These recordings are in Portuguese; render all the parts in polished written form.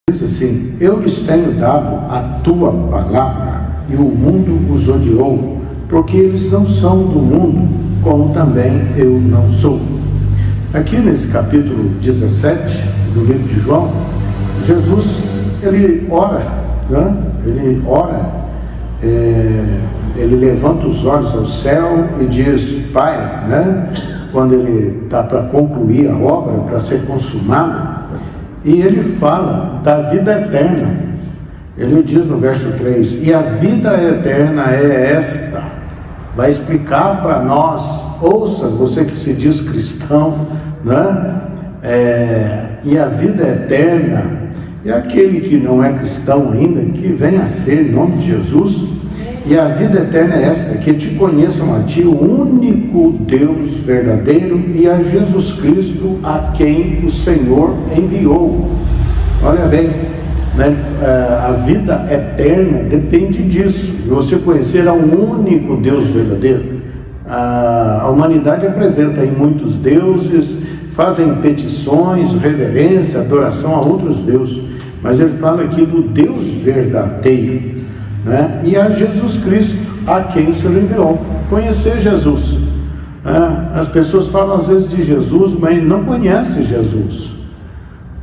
Diz assim: eu lhes tenho dado a tua palavra, e o mundo os odiou, porque eles não são do mundo, como também eu não sou. Aqui nesse capítulo 17 do livro de João, Jesus, ele ora, né? Ele levanta os olhos ao céu e diz: Pai, né? Quando ele está para concluir a obra, para ser consumada, e ele fala da vida eterna. Ele diz no verso 3: e a vida eterna é esta. Vai explicar para nós, ouça, você que se diz cristão, né? E a vida eterna é aquele que não é cristão ainda, que venha a ser em nome de Jesus. E a vida eterna é esta: que te conheçam a ti, o único Deus verdadeiro, e a Jesus Cristo, a quem o Senhor enviou. Olha bem, né? A vida eterna depende disso, de você conhecer ao único Deus verdadeiro. A humanidade apresenta aí muitos deuses, fazem petições, reverência, adoração a outros deuses, mas ele fala aqui do Deus verdadeiro, né? E a Jesus Cristo, a quem o Senhor enviou. Conhecer Jesus, né? As pessoas falam às vezes de Jesus, mas não conhecem Jesus.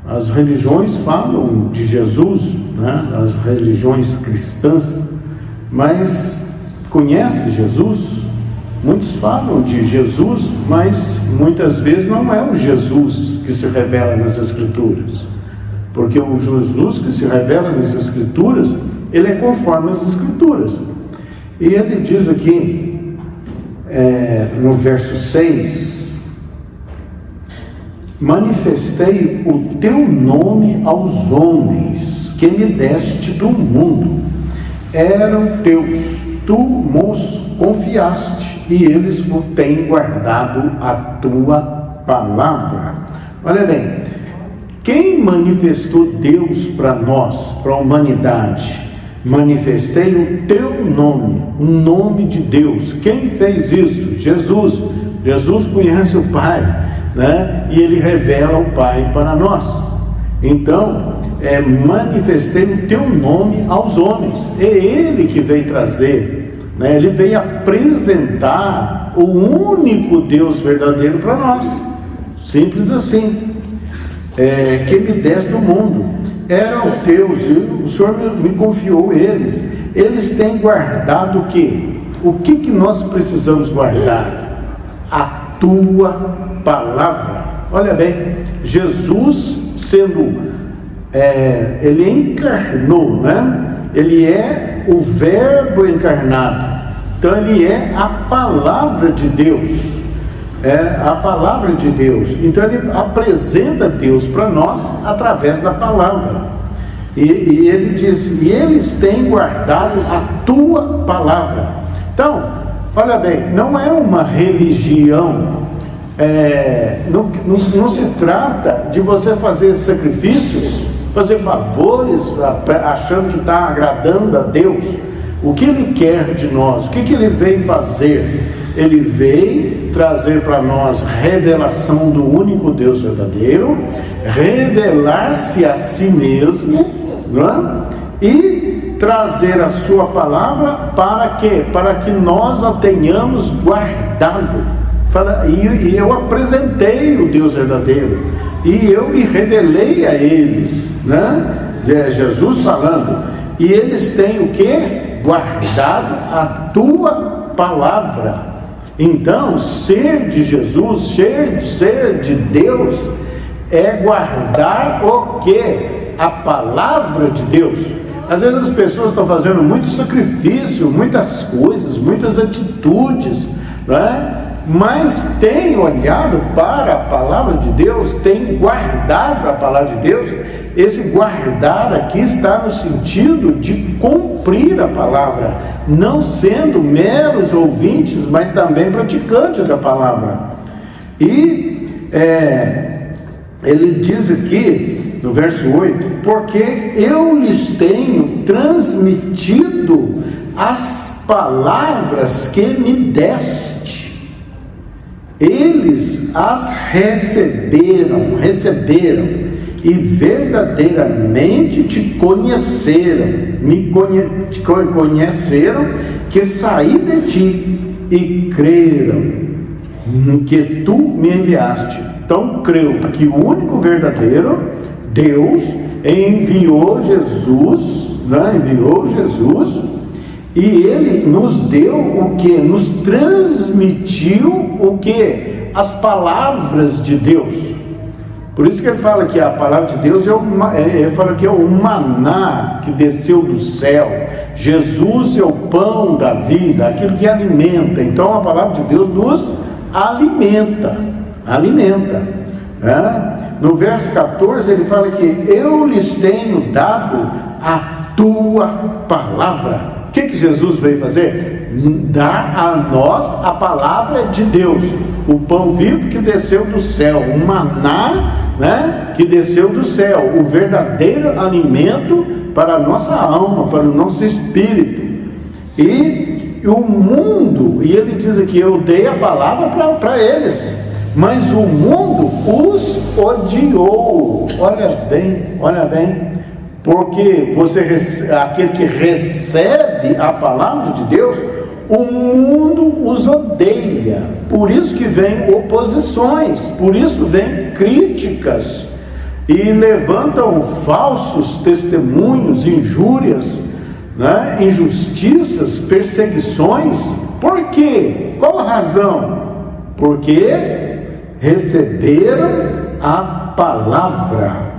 As religiões falam de Jesus, né? As religiões cristãs, mas conhecem Jesus? Muitos falam de Jesus, mas muitas vezes não é o Jesus que se revela nas Escrituras, porque o Jesus que se revela nas Escrituras, ele é conforme as Escrituras. E ele diz aqui, no verso 6, manifestei o teu nome aos homens que me deste do mundo. Eram teus, tu nos confiaste, e eles o têm guardado a tua palavra. Olha bem, quem manifestou Deus para nós, para a humanidade? Manifestei o teu nome, o nome de Deus. Quem fez isso? Jesus. Jesus conhece o Pai, né? E ele revela o Pai para nós. Então, manifestei o teu nome aos homens. É ele que veio trazer, né? Ele veio apresentar o único Deus verdadeiro para nós. Simples assim. Que me deste do mundo. Eram teus, e o Senhor me confiou eles. Eles têm guardado o quê? O que nós precisamos guardar? A tua palavra. Olha bem, Jesus sendo, ele encarnou, né? Ele é o verbo encarnado. Então ele é a palavra de Deus. A palavra de Deus. Então ele apresenta Deus para nós através da palavra. E ele diz: e eles têm guardado a tua palavra. Então, olha bem, não é uma religião. Não se trata de você fazer sacrifícios, fazer favores, achando que está agradando a Deus. O que ele quer de nós? O que ele veio fazer? Ele veio trazer para nós revelação do único Deus verdadeiro, revelar-se a si mesmo, não é? E trazer a sua palavra para quê? Para que nós a tenhamos guardado. E eu apresentei o Deus verdadeiro, e eu me revelei a eles, né? Jesus falando, e eles têm o quê? Guardado a tua palavra. Então, ser de Jesus, ser de Deus, é guardar o quê? A palavra de Deus. Às vezes as pessoas estão fazendo muito sacrifício, muitas coisas, muitas atitudes, né? Mas tem olhado para a palavra de Deus, tem guardado a palavra de Deus. Esse guardar aqui está no sentido de cumprir a palavra, não sendo meros ouvintes, mas também praticantes da palavra. E ele diz aqui no verso 8: porque eu lhes tenho transmitido as palavras que me deste. Eles as receberam, e verdadeiramente te conheceram, que saí de ti e creram que tu me enviaste. Então creu que o único verdadeiro Deus enviou Jesus, e Ele nos deu o que? Nos transmitiu o que? As palavras de Deus. Por isso que ele fala que a palavra de Deus ele fala que é o maná que desceu do céu. Jesus é o pão da vida, aquilo que alimenta. Então a palavra de Deus nos alimenta. No verso 14 ele fala que eu lhes tenho dado a tua palavra. O que Jesus veio fazer? Dar a nós a palavra de Deus, o pão vivo que desceu do céu, o maná, que desceu do céu, o verdadeiro alimento para a nossa alma, para o nosso espírito. E o mundo, e ele diz aqui, eu dei a palavra para eles, mas o mundo os odiou. Olha bem, porque aquele que recebe a palavra de Deus, o mundo os odeia. Por isso que vem oposições, por isso vem críticas, e levantam falsos testemunhos, injúrias, injustiças, perseguições. Por quê? Qual a razão? Porque receberam a palavra.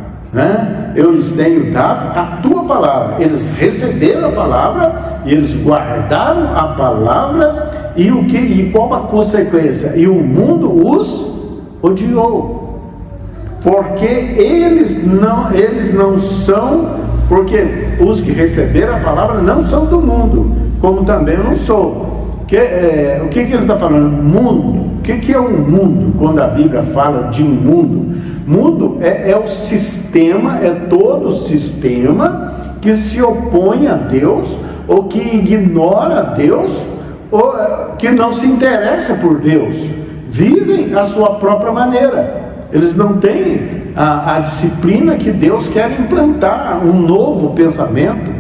Eu lhes tenho dado a tua palavra. Eles receberam a palavra e eles guardaram a palavra, e qual a consequência? E o mundo os odiou, porque eles não são, porque os que receberam a palavra não são do mundo, como também eu não sou. O que ele está falando? Mundo. O que é um mundo? Quando a Bíblia fala de um mundo, mundo é o sistema, é todo o sistema que se opõe a Deus, ou que ignora Deus, ou que não se interessa por Deus, vivem a sua própria maneira. Eles não têm a disciplina que Deus quer implantar, um novo pensamento,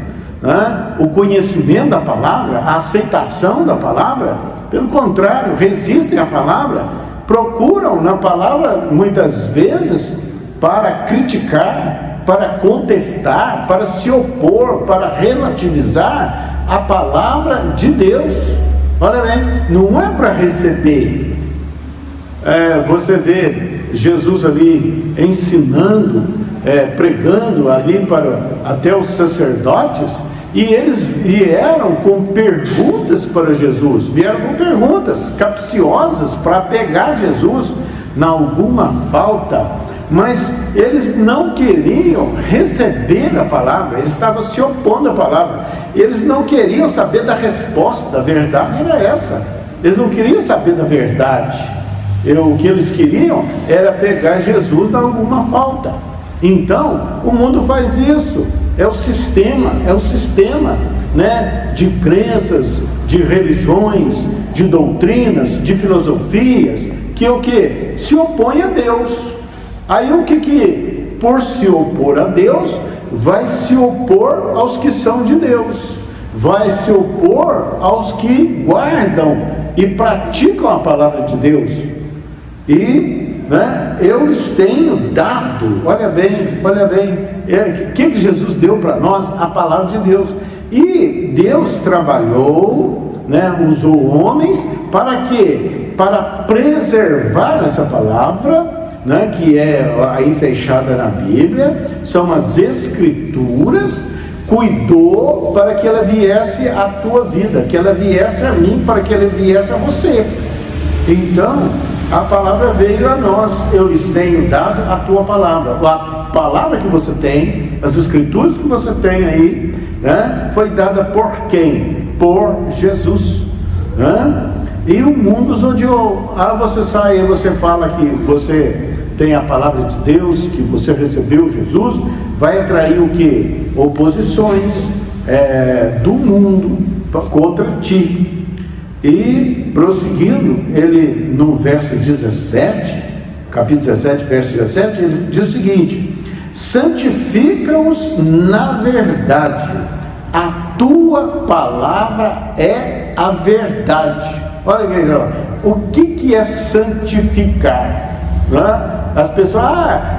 o conhecimento da palavra, a aceitação da palavra. Pelo contrário, resistem à palavra, procuram na palavra muitas vezes para criticar, para contestar, para se opor, para relativizar a palavra de Deus. Olha bem, não é para receber. Você vê Jesus ali ensinando, pregando ali até os sacerdotes, e eles vieram com perguntas para Jesus, vieram com perguntas capciosas para pegar Jesus em alguma falta, mas eles não queriam receber a palavra, eles estavam se opondo à palavra, eles não queriam saber da resposta. A verdade era essa, eles não queriam saber da verdade, o que eles queriam era pegar Jesus em alguma falta. Então o mundo faz isso, é o sistema, de crenças, de religiões, de doutrinas, de filosofias, que se opõe a Deus. Aí por se opor a Deus, vai se opor aos que são de Deus, vai se opor aos que guardam e praticam a palavra de Deus. E eu lhes tenho dado, olha bem, o que Jesus deu para nós? A palavra de Deus. E Deus trabalhou, usou homens para quê? Para preservar essa palavra, que é aí fechada na Bíblia, são as Escrituras, cuidou para que ela viesse à tua vida, que ela viesse a mim, para que ela viesse a você. Então a palavra veio a nós, eu lhes tenho dado a tua palavra. A palavra que você tem, as Escrituras que você tem aí, foi dada por quem? Por Jesus. E o mundo os odiou. Você sai, você fala que você tem a palavra de Deus, que você recebeu Jesus, vai atrair o que? Oposições do mundo contra ti. E prosseguindo, ele no verso 17, capítulo 17, verso 17, ele diz o seguinte: santifica-os na verdade, a tua palavra é a verdade. Olha que legal. O que é santificar? As pessoas,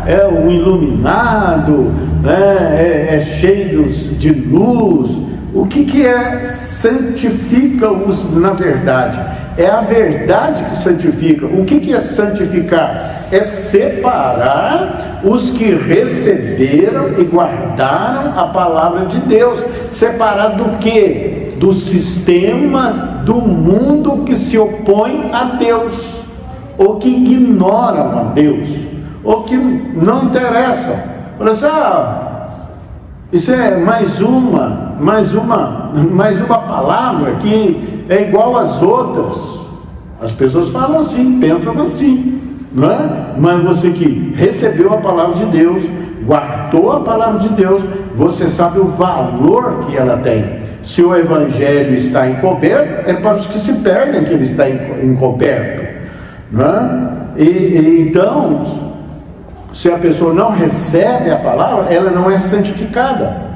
é um iluminado, né? é cheio de luz. O que é santifica-os na verdade? É a verdade que santifica. O que é santificar? É separar os que receberam e guardaram a palavra de Deus. Separar do quê? Do sistema, do mundo que se opõe a Deus, ou que ignoram a Deus, ou que não interessam. Olha assim, isso é mais uma palavra que é igual às outras. As pessoas falam assim, pensam assim, não é? Mas você que recebeu a palavra de Deus, guardou a palavra de Deus, você sabe o valor que ela tem. Se o evangelho está encoberto, é para os que se perdem que ele está encoberto, não é? Então, se a pessoa não recebe a palavra, ela não é santificada.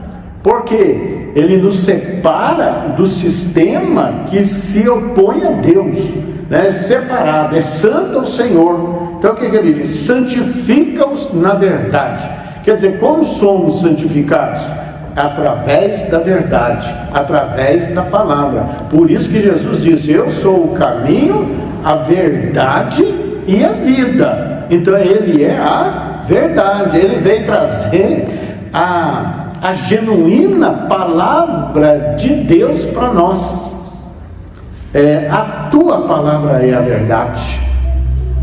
Por quê? Ele nos separa do sistema que se opõe a Deus, né? É separado, é santo ao Senhor. Então o que ele diz? Santifica-os na verdade. Quer dizer, como somos santificados? Através da verdade, através da palavra. Por isso que Jesus disse: eu sou o caminho, a verdade e a vida. Então ele é a verdade. Ele veio trazer a genuína palavra de Deus para nós. A tua palavra é a verdade,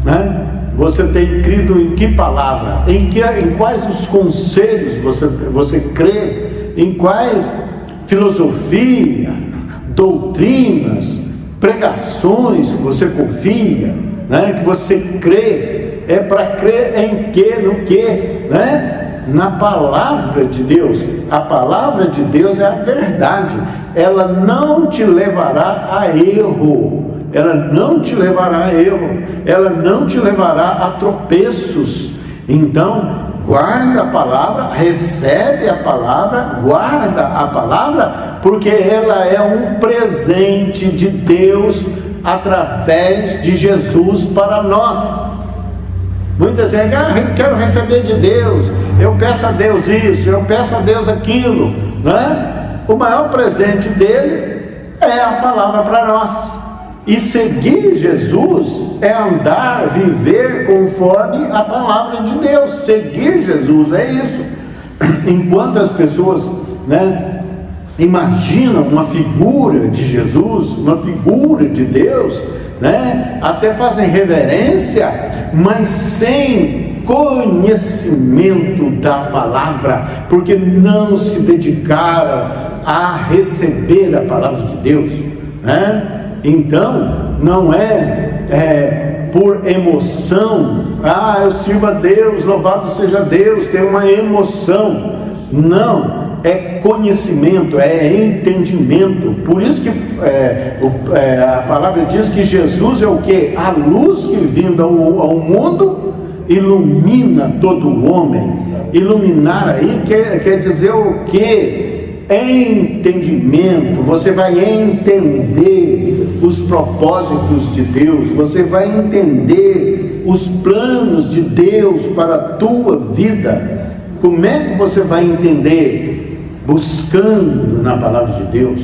né? Você tem crido em que palavra? Em quais os conselhos você crê? Em quais filosofia, doutrinas, pregações você confia, né? Que você crê? É para crer em quê? No quê? Né? Na palavra de Deus. A palavra de Deus é a verdade. Ela não te levará a erro. Ela não te levará a erro. Ela não te levará a tropeços. Então, guarda a palavra, recebe a palavra, guarda a palavra, porque ela é um presente de Deus através de Jesus para nós. Muitas vezes, eu quero receber de Deus, eu peço a Deus isso, eu peço a Deus aquilo, né? O maior presente dele é a palavra para nós. E seguir Jesus é andar, viver conforme a palavra de Deus. Seguir Jesus é isso. Enquanto as pessoas, né, imaginam uma figura de Jesus, uma figura de Deus, né, até fazem reverência, mas sem conhecimento da palavra, porque não se dedicaram a receber a palavra de Deus, né? Então, não é por emoção, eu sirvo a Deus, louvado seja Deus, tem uma emoção. Não, é conhecimento, é entendimento. Por isso que a palavra diz que Jesus é o quê? A luz que vindo ao mundo ilumina todo o homem. Iluminar aí quer dizer o quê? Entendimento. Você vai entender os propósitos de Deus, você vai entender os planos de Deus para a tua vida. Como é que você vai entender? Buscando na palavra de Deus,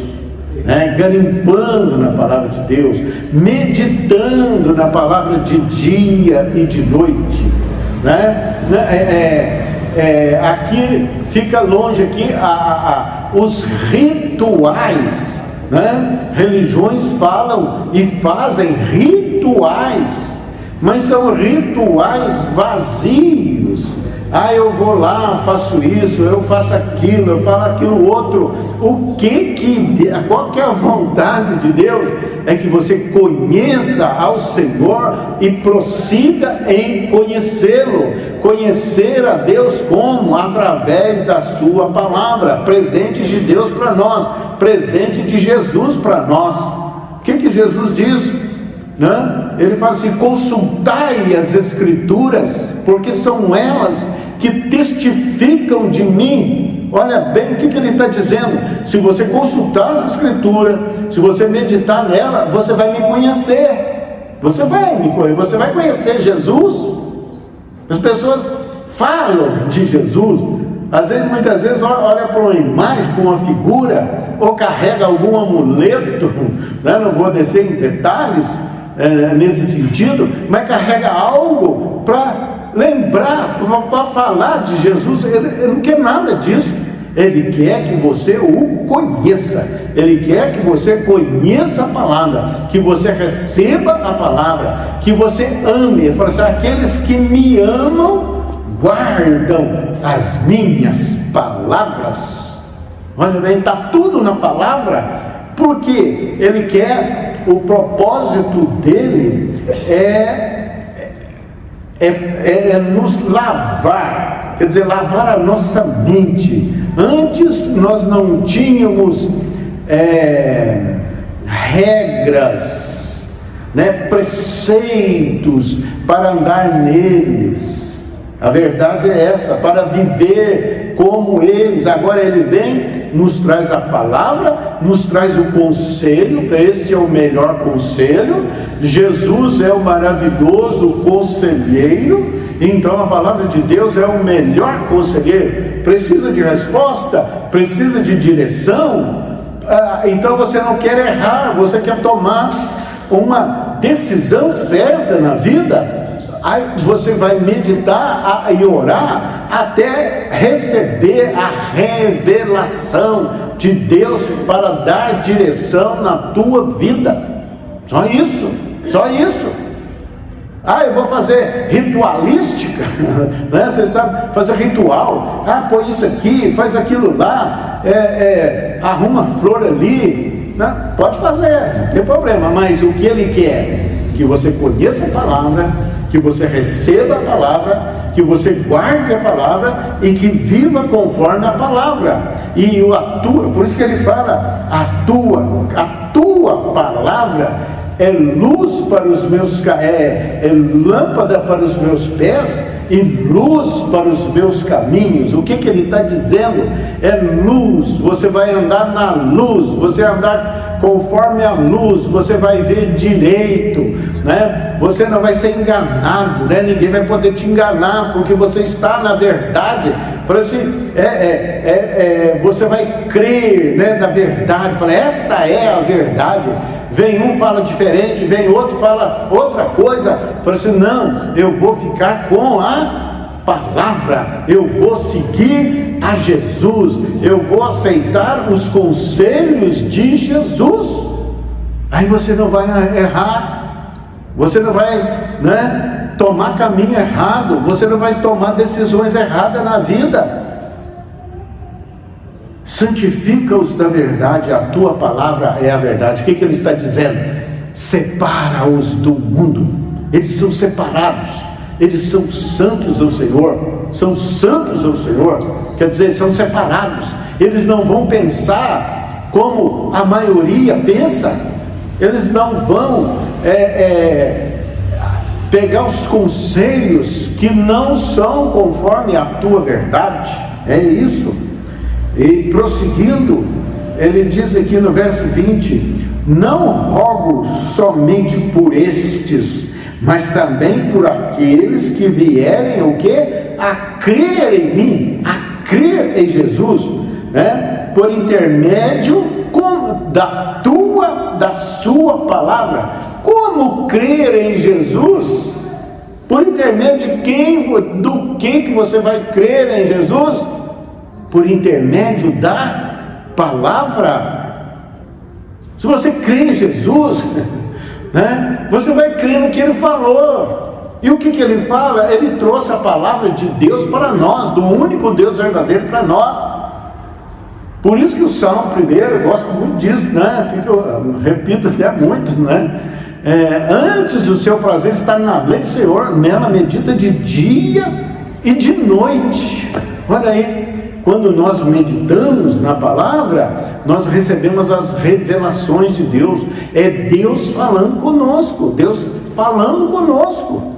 né? Garimpando na palavra de Deus, meditando na palavra de dia e de noite, né? Aqui fica longe aqui os rituais, né? Religiões falam e fazem rituais, mas são rituais vazios. Eu vou lá, faço isso, eu faço aquilo, eu falo aquilo outro. Qual que é a vontade de Deus? É que você conheça ao Senhor e prossiga em conhecê-lo. Conhecer a Deus como? Através da sua palavra, presente de Deus para nós, presente de Jesus para nós. O que Jesus diz? Né? Ele fala assim: consultai as Escrituras, porque são elas que testificam de mim. Olha bem o que ele está dizendo. Se você consultar as Escrituras, se você meditar nela, você vai me conhecer. Você vai conhecer Jesus. As pessoas falam de Jesus, muitas vezes olha para uma imagem, para uma figura, ou carrega algum amuleto, né? Não vou descer em detalhes nesse sentido, mas carrega algo para lembrar, para falar de Jesus. Ele não quer nada disso. Ele quer que você o conheça. Ele quer que você conheça a palavra, que você receba a palavra, que você ame. Ele fala assim: aqueles que me amam guardam as minhas palavras. Olha bem, está tudo na palavra, porque ele quer, o propósito dele é nos lavar, quer dizer, lavar a nossa mente. Antes nós não tínhamos regras, né, preceitos para andar neles. A verdade é essa, para viver como eles. Agora ele vem, nos traz a palavra, nos traz o conselho. Este é o melhor conselho. Jesus é o maravilhoso conselheiro. Então a palavra de Deus é o melhor conselheiro. Precisa de resposta, precisa de direção. Então você não quer errar, você quer tomar uma decisão certa na vida. Aí você vai meditar e orar até receber a revelação de Deus para dar direção na tua vida. Só isso, só isso. Eu vou fazer ritualística, né? Você sabe fazer ritual. Põe isso aqui, faz aquilo lá, arruma flor ali, né? Pode fazer, não tem problema. Mas o que ele quer? Que você conheça a palavra, que você receba a palavra, que você guarde a palavra e que viva conforme a palavra. E por isso que ele fala: a tua palavra é luz para os meus é lâmpada para os meus pés e luz para os meus caminhos. O que ele está dizendo? É luz. Você vai andar na luz, você andar conforme a luz, você vai ver direito, né? Você não vai ser enganado, né? Ninguém vai poder te enganar, porque você está na verdade. Por assim, você vai crer, né, na verdade. Fala, esta é a verdade. Vem um, fala diferente, vem outro, fala outra coisa. Fala assim: não, eu vou ficar com a palavra, eu vou seguir a Jesus, eu vou aceitar os conselhos de Jesus. Aí você não vai errar, você não vai, né, tomar caminho errado, você não vai tomar decisões erradas na vida. Santifica-os da verdade, a tua palavra é a verdade. O que ele está dizendo? Separa-os do mundo. Eles são separados, eles são santos ao Senhor, são santos ao Senhor, quer dizer, são separados. Eles não vão pensar como a maioria pensa, eles não vão pegar os conselhos que não são conforme a tua verdade. É isso. E prosseguindo, ele diz aqui no verso 20: não rogo somente por estes, mas também por aqueles que vierem o quê? A crer em mim, a crer em Jesus, né? Por intermédio da sua palavra. Como crer em Jesus? Por intermédio de quem? Do que você vai crer em Jesus? Por intermédio da palavra. Se você crê em Jesus, né, você vai crer no que ele falou. E o que ele fala? Ele trouxe a palavra de Deus para nós, do único Deus verdadeiro para nós. Por isso que o Salmo 1, eu gosto muito disso, né? Eu repito até muito, né? Antes o seu prazer está na lei do Senhor, nela medita de dia e de noite. Olha aí. Quando nós meditamos na palavra, nós recebemos as revelações de Deus. É Deus falando conosco, Deus falando conosco,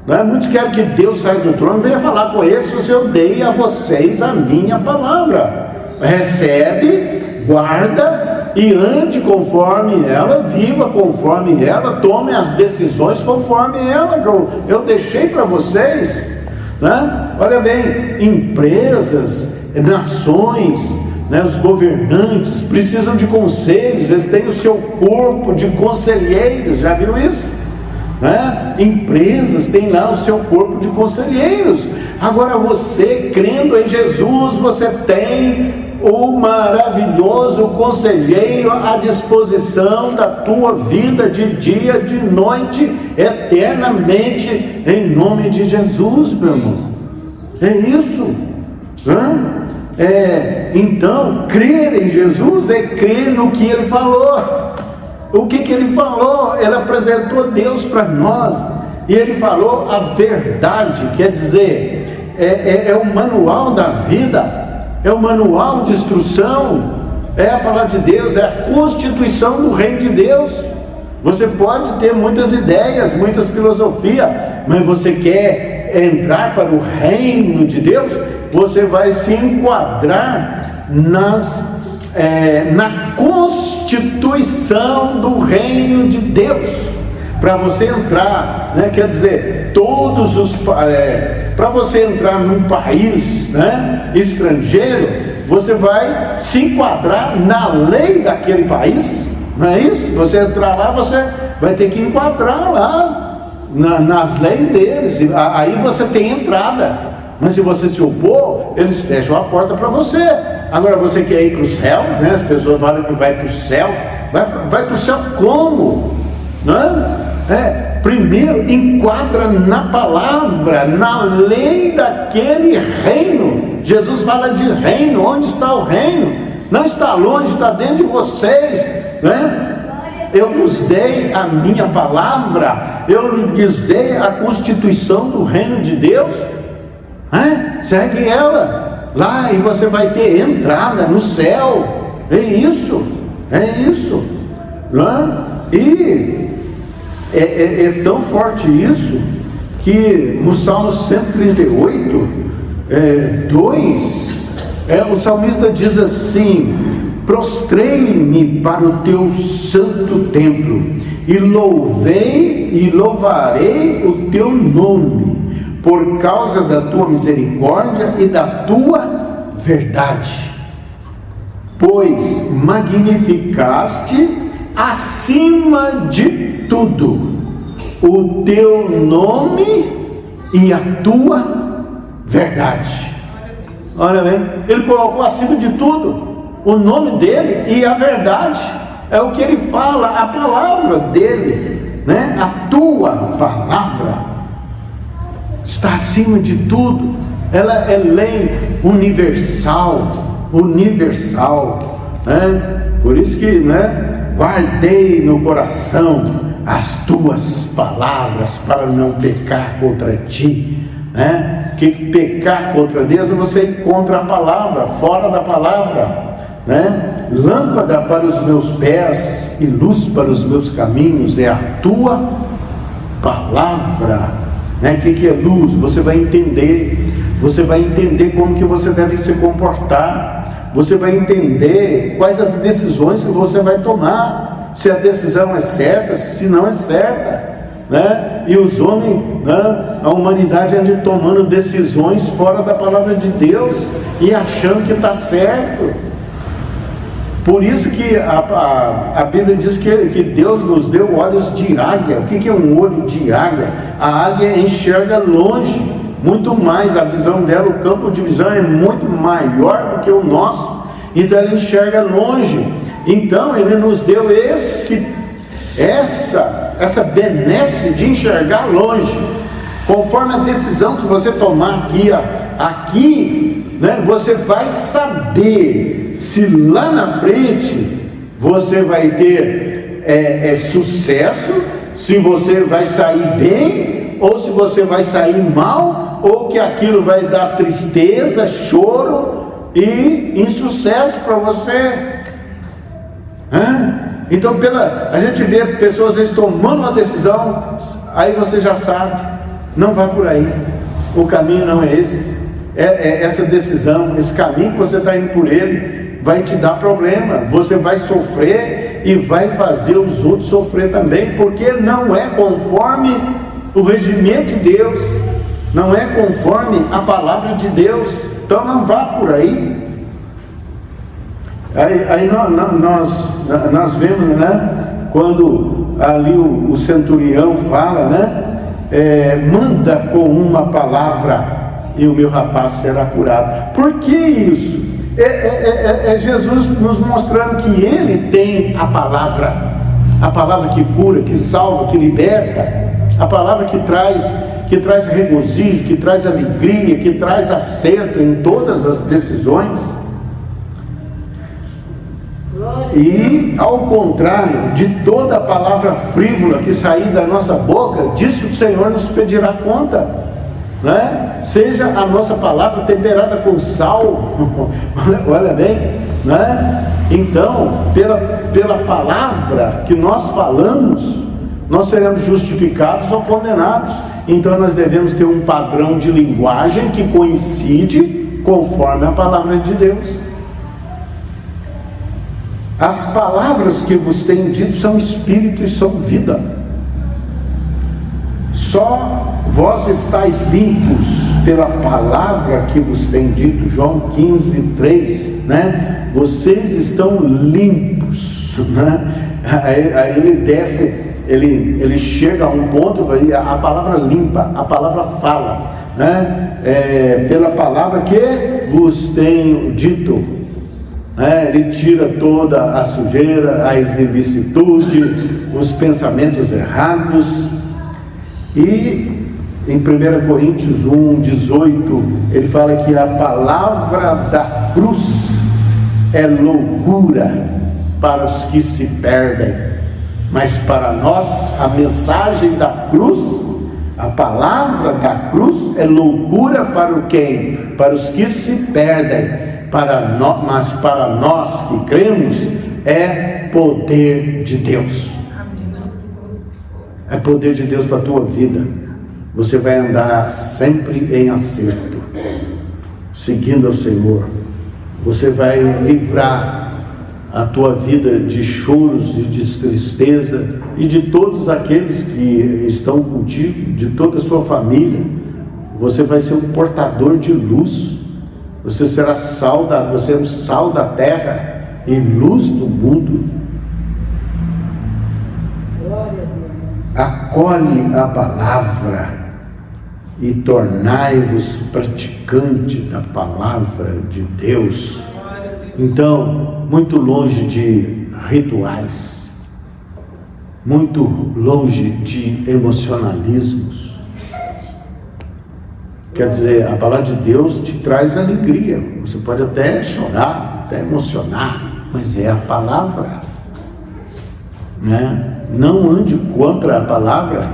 Não é? Muitos querem que Deus saia do trono e venha falar com eles: se eu dei a vocês a minha palavra. Recebe, guarda e ande conforme ela, viva conforme ela, tome as decisões conforme ela, que eu deixei para vocês. Né? Olha bem, empresas, nações, né, os governantes precisam de conselhos, eles têm o seu corpo de conselheiros, já viu isso? Né? Empresas têm lá o seu corpo de conselheiros. Agora você, crendo em Jesus, você tem o maravilhoso conselheiro à disposição da tua vida, de dia, de noite, eternamente, em nome de Jesus, meu irmão. É isso, né? Então, crer em Jesus é crer no que Ele falou. O que Ele falou? Ele apresentou Deus para nós, e Ele falou a verdade, quer dizer, é o manual da vida, é o manual de instrução, é a palavra de Deus, é a constituição do reino de Deus. Você pode ter muitas ideias, muitas filosofias, mas você quer entrar para o reino de Deus, você vai se enquadrar na constituição do reino de Deus. Para você entrar, né, quer dizer, para você entrar num país, né, estrangeiro, você vai se enquadrar na lei daquele país, não é isso? Você entrar lá, você vai ter que enquadrar lá nas leis deles, aí você tem entrada. Mas se você se opor, eles fecham a porta para você. Agora você quer ir para o céu, né? As pessoas falam que vai para o céu. Vai para o céu como? Não é? Primeiro enquadra na palavra, na lei daquele reino. Jesus fala de reino. Onde está o reino? Não está longe, está dentro de vocês, né? Eu vos dei a minha palavra, eu lhes dei a constituição do reino de Deus. Segue ela lá e você vai ter entrada no céu. É isso, não é? E é tão forte isso que no Salmo 138, 2, o salmista diz assim: prostrei-me para o teu santo templo e louvarei o teu nome, por causa da tua misericórdia e da tua verdade, pois magnificaste acima de tudo o teu nome e a tua verdade. Olha bem, ele colocou acima de tudo o nome dele e a verdade, é o que ele fala, a palavra dele, né? A tua palavra está acima de tudo. Ela é lei universal, né? Por isso que, né, guardei no coração as tuas palavras para não pecar contra ti, né? Que pecar contra Deus é você ir contra a palavra, fora da palavra, né? Lâmpada para os meus pés e luz para os meus caminhos é a tua palavra, né? O que é luz? Você vai entender como que você deve se comportar, você vai entender quais as decisões que você vai tomar, se a decisão é certa, se não é certa, né? E os homens, né, a humanidade anda tomando decisões fora da palavra de Deus e achando que está certo. Por isso que a Bíblia diz que Deus nos deu olhos de águia. O que é um olho de águia? A águia enxerga longe, muito mais, a visão dela, o campo de visão é muito maior do que o nosso, então ela enxerga longe. Então ele nos deu essa benesse de enxergar longe, conforme a decisão que você tomar aqui, né, você vai saber se lá na frente você vai ter sucesso, se você vai sair bem, ou se você vai sair mal, ou que aquilo vai dar tristeza, choro e insucesso para você. Então a gente vê pessoas às vezes tomando uma decisão, aí você já sabe, Não vai por aí. O caminho não é esse. Essa decisão, esse caminho que você está indo por ele, vai te dar problema. Você vai sofrer e vai fazer os outros sofrer também, porque não é conforme o regimento de Deus, não é conforme a palavra de Deus. Então não vá por aí. Aí nós vemos, né, quando ali o centurião fala, né, manda com uma palavra e o meu rapaz será curado. Por que isso? É Jesus nos mostrando que Ele tem a palavra que cura, que salva, que liberta, a palavra que traz regozijo, que traz alegria, que traz acerto em todas as decisões. E ao contrário de toda a palavra frívola que sair da nossa boca, disso o Senhor nos pedirá conta, né? Seja a nossa palavra temperada com sal, olha bem, né? Então, pela palavra que nós falamos, nós seremos justificados ou condenados. Então nós devemos ter um padrão de linguagem que coincide conforme a palavra de Deus. As palavras que vos tenho dito são espírito e são vida. Só vós estáis limpos pela palavra que vos tenho dito. João 15:3, né? Vocês estão limpos, né? Aí ele desce, ele chega a um ponto, a palavra limpa, a palavra fala, né? Pela palavra que vos tenho dito. Ele tira toda a sujeira, a ilicitude, os pensamentos errados. E em 1 Coríntios 1:18 ele fala que a palavra da cruz é loucura para os que se perdem, mas para nós a mensagem da cruz, a palavra da cruz é loucura para o quem? Para os que se perdem. Mas para nós que cremos, é poder de Deus. É poder de Deus para a tua vida. Você vai andar sempre em acerto, seguindo ao Senhor. Você vai livrar a tua vida de choros e de tristeza, e de todos aqueles que estão contigo, de toda a sua família. Você vai ser um portador de luz. Você será você é o sal da terra e luz do mundo. Acolhe a palavra e tornai-vos praticante da palavra de Deus. Então, muito longe de rituais, muito longe de emocionalismos. Quer dizer, a palavra de Deus te traz alegria. Você pode até chorar, até emocionar, mas é a palavra, né? Não ande contra a palavra.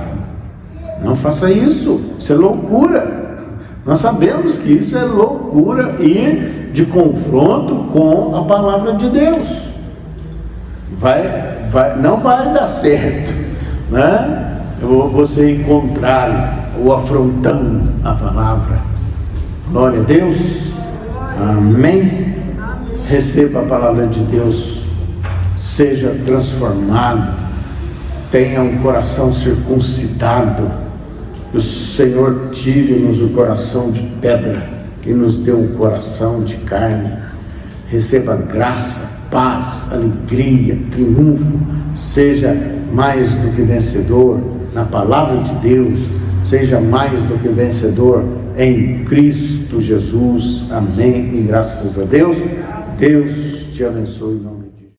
Não faça isso. Isso é loucura. Nós sabemos que isso é loucura e de confronto com a palavra de Deus. Não vai dar certo, né? Você ir contrário ou afrontando a palavra. Glória a Deus. Amém. Receba a palavra de Deus. Seja transformado. Tenha um coração circuncidado. Que o Senhor tire-nos o coração de pedra e nos dê um coração de carne. Receba graça, paz, alegria, triunfo. Seja mais do que vencedor na palavra de Deus. Seja mais do que vencedor em Cristo Jesus. Amém. E graças a Deus. Deus te abençoe.